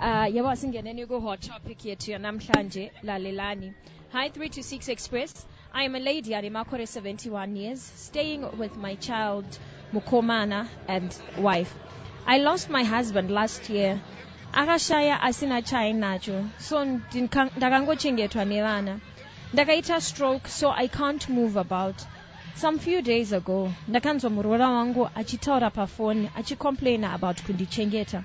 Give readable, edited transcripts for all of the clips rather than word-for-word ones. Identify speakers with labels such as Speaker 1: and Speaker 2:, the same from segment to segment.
Speaker 1: Yabo singeneni ku hot topic yethu yanamhlanje lalelani. Hi 326 Express. I am a lady Arimakore 71 years, staying with my child Mukomana and wife. I lost my husband last year. Akashaya asina chai nacho. So ndakangochengetwa nevana. Ndakaita stroke, so I can't move about. Some few days ago, ndakanzwa murora wangu achitaura pafoni achicomplain about kundichengeta.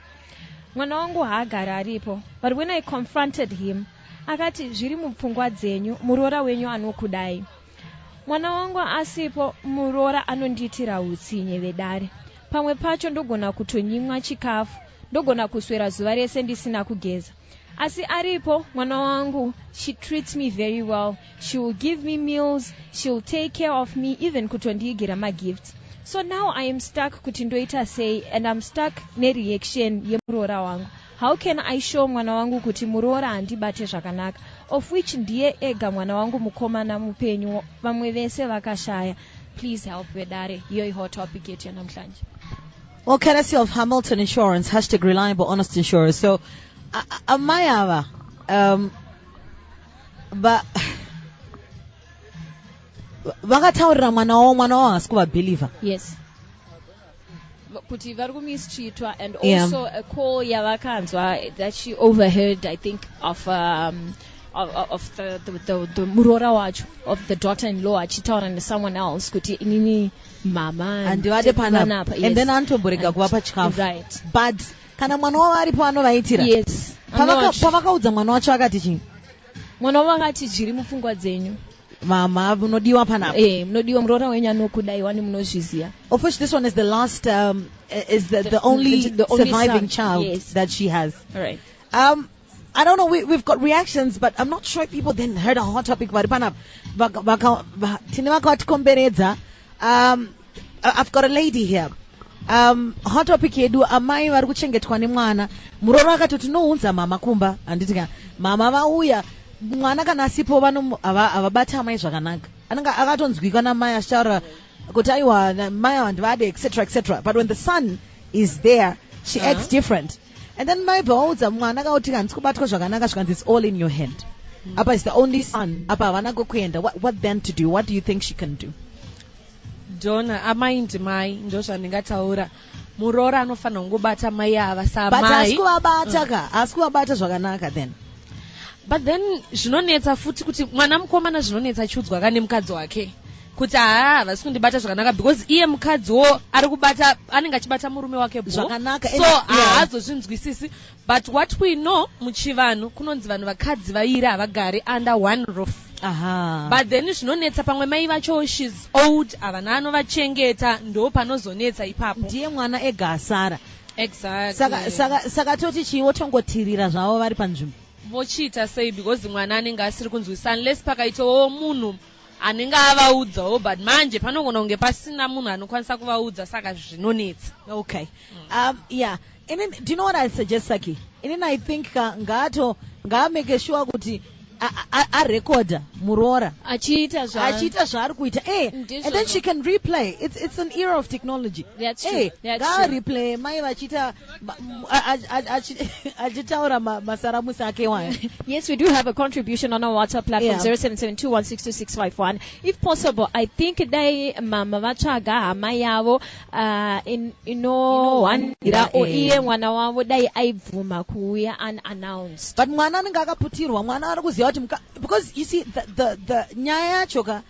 Speaker 1: Mwana wangu haagara aripo, but when I confronted him, akati zviri mupfungwa dzenyu, murora wenyu anokudai. Mwana wangu asipo, murora anondiitira utsinye vedare. Pamwe pacho ndogona kutonyimwa chikafu, ndogona kuswera zuva rese ndisina kugeza. Asi aripo, mwana wangu, she treats me very well. She will give me meals, she will take care of me, even kutondigira ma gifts. So now I am stuck kutindoita say, and I'm stuck ne reaction ye murora wangu. How can I show mwana wangu kuti murora handibate zvakanaka? Of which ndiye ega mwana wangu mukomana mupenyu, vamwe vese vakashaya. Please help vedare. Iyo hot topic yetu yanamhlanje.
Speaker 2: Well, courtesy of Hamilton Insurance, # reliable, honest insurers. So, Amayava, but vakataurira mwana wavo asikuva believer.
Speaker 1: Yes. Kuti vari kumistreatwa, and also a call yavakanzwa that she overheard, I think, of the murora wacho, of the daughter-in-law achitaura nesomeone else kuti inini mama
Speaker 2: and panapa.
Speaker 1: Yes.
Speaker 2: And then antomborega kuvapa chikafu.
Speaker 1: Right.
Speaker 2: But kana mwana wavo aripo anovaitira.
Speaker 1: Yes.
Speaker 2: Pavakaudza mwana wacho akati chii?
Speaker 1: Mwana wavo akati zviri mupfungwa dzenyu.
Speaker 2: Mama munodiwa panapa.
Speaker 1: Munodiwa murora wenyu anokudai wani munozviziva.
Speaker 2: Of which this one is the last, is the only surviving child that she has.
Speaker 1: All right.
Speaker 2: I don't know, we've got reactions, but I'm not sure if people then heard a hot topic about panapa. I've got a lady here. Hot topic yedu amai vari kuchengetwa nemwana. Murora akatoti nounza mama kumba. Anditika mama vauya. Mwana kana asipo vano avabata amai zvakanaka. Ananga akatonzwika namai achitaura kuti aiwa mai vandivade etc. But when the son is there, she acts different. And then mai vaudza mwana akauti handisi kubatwa zvakanaka zvikanzi it's all in your hand. Apa is the only son. Apa havana kuenda. What then to do? What do you think she can do?
Speaker 3: Donna, amai ndimai ndozvandingataura. Murora anofanira kungobata mai ava samai.
Speaker 2: But asikuvabata zvakanaka then.
Speaker 3: But then zvinonetsa futi kuti mwana mukomana zvinonetsa chiudzwa kane mukadzi wake kuti havasi kundibata zvakanaka because iye mukadziwo ari kubata anenge achibata murume wake
Speaker 2: zvakanaka,
Speaker 3: so haazozvinzwisisi. But what we know muchivanhu kunonzi vanhu vakadzi vairi havagari under one roof. But then zvinonetsa pamwe mai vacho she's old, havana anovachengeta, ndo panozonetsa ipapo.
Speaker 2: Ndiye mwana ega asara.
Speaker 3: Exactly.
Speaker 2: Saka toti chiwo tongotirira zvavo vari panzvimbo.
Speaker 3: Vochiita sei because mwana anenge asiri kunzwisisa unless pakaitawo munhu anenge avaudzawo, but manje panogona kunge pasina munhu anokwanisa kuvaudza, saka zvinonetsa.
Speaker 2: Okay. Yeah. And then, do you know what I suggest, Saki? And then I think ngaameke sure kuti arecorda murora
Speaker 1: achiita
Speaker 2: zvaari kuita. And then she can replay. It's an era of technology.
Speaker 1: That's true.
Speaker 2: Replay mai vachita achitaura masaramusa ake waya.
Speaker 1: Yes, we do have a contribution on our WhatsApp platform 0772162651. If possible, I think dai mama vatsvaga hama yavo inowanira iye mwana wavo dai aibvuma kuuya unannounced.
Speaker 2: But mwana anenge akaputirwa, mwana ari kuziva because you see the nyaya yacho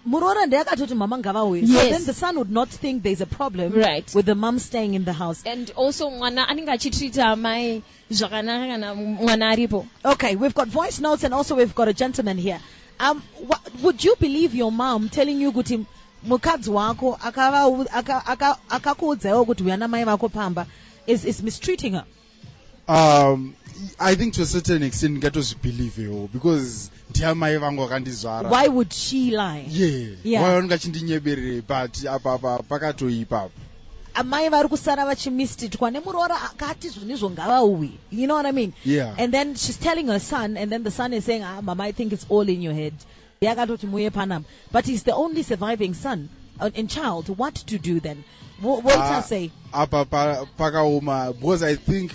Speaker 2: murora ndeyakatoti mama ngavauye. So then the son would not think there's a problem with the mom staying in the house.
Speaker 1: And also mwana anenge achitreata mai zvakanaka kana mwana aripo. Okay,
Speaker 2: we've got voice notes and also we've got a gentleman here. Would you believe your mom telling you kuti mukadzi wako akakuudzawo kuti uyana mai vako pamba is mistreating her?
Speaker 4: I think to a certain extent ngatozvibelieve yo because ndiamai vangu vakandizvara.
Speaker 2: Why would she lie?
Speaker 4: Why ungachindinyeberere but apa pakatoipapo.
Speaker 2: Amai vari kusara vachimistitwa nemurora akati zvinizvo ngavauye. You know what I mean?
Speaker 4: Yeah.
Speaker 2: And then she's telling her son, and then the son is saying, mama, I think it's all in your head. But he's the only surviving son and child. What to do then? What does say?
Speaker 4: Pakaoma, because I think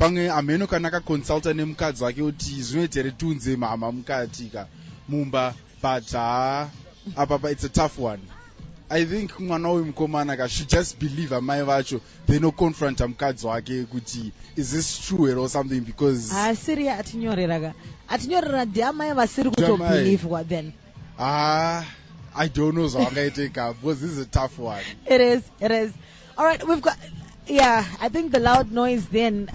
Speaker 4: pamwe ameno kana akaconsulta nemukadzi wake kuti zvinoita here tiunze mama mukati ka mumba, but apa it's a tough one. I think mwana uyu mukomana ka should just believe amai vacho, they no confront mukadzi wake kuti is this true here or something, because
Speaker 2: asiri atinyorera ndiamai vasiri kutobelieve then.
Speaker 4: I don't know zvavangaiteka because this is a tough one.
Speaker 2: It is. All right, we've got, I think the loud noise then,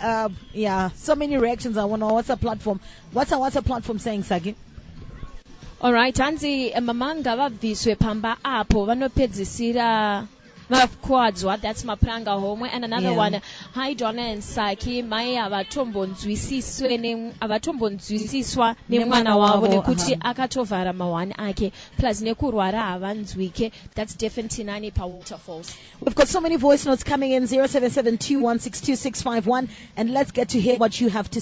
Speaker 2: so many reactions on our WhatsApp platform. What's our WhatsApp platform saying, Saki?
Speaker 1: All right, Anzi, mamanga vabviswe pamba apo vanopedzisira vakwadzwa. That's Mapranga Homwe. And another one, hi Donna and Saki, mai avatombonzwisiswa nemwana wavo nekuti akatovhara mawani ake plus nekurwara havanzwike. That's definitely Nani pa Waterfalls.
Speaker 2: We've got so many voice notes coming in, 0772162651, and let's get to hear what you have to say.